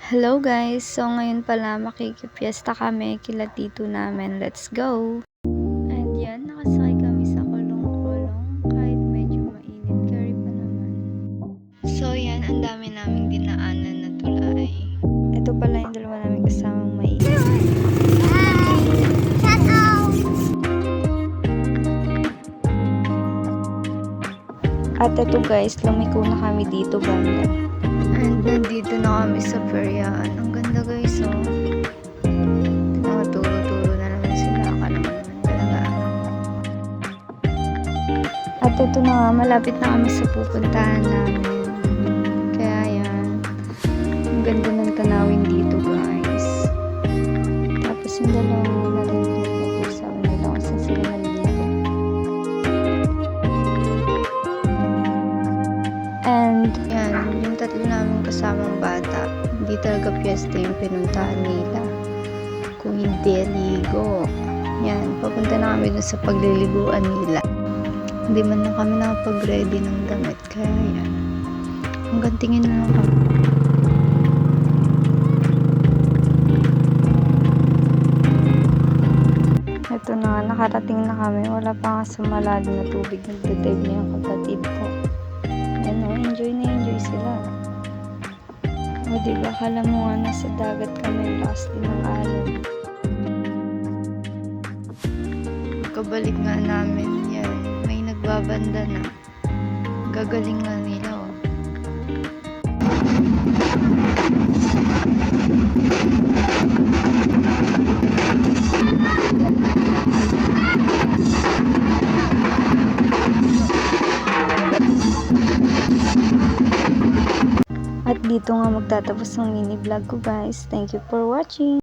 Hello guys! So ngayon pala makikipiesta kami kila tito namin. Let's go! And yan, nakasakay kami sa kulong-kulong kahit medyo mainit, carry pa naman. So yan, ang dami naming dinaanan na tulay. Ito pala yung dalawa namin kasamang mainit. At ito guys, lumiko na kami dito banda. And nandito na kami sa Perian. Ang ganda guys, oh. Turo-turo na naman sila. Akala mo naman talaga. At ito na nga, malapit na kami sa pupuntahan namin. Kaya yan. Ang ganda ng tanawin dito guys. Tapos yung dalawang naliligo ko sa nila kung saan sila naliligo. And yan, yung tatlo namin kasamang bata, hindi talaga piyesta yung pinuntahan nila. Kung hindi ligo. Yan, papunta na kami dun sa pagliliguan nila. Hindi man lang kami nakapag-ready ng damit. Kaya yan. Hanggang tingin na lang kami. Ito na, nakarating na kami. Wala pa nga sa malalim na tubig. Nagdadive na yung kapatid ko. Yan o, enjoy na enjoy sila. O diba, kala mo nga nasa dagat kami, last din ng alon. Kabalik nga namin, yan, may nagbabanda na. Gagaling nga nila o. At dito nga magtatapos ang mini vlog ko guys. Thank you for watching.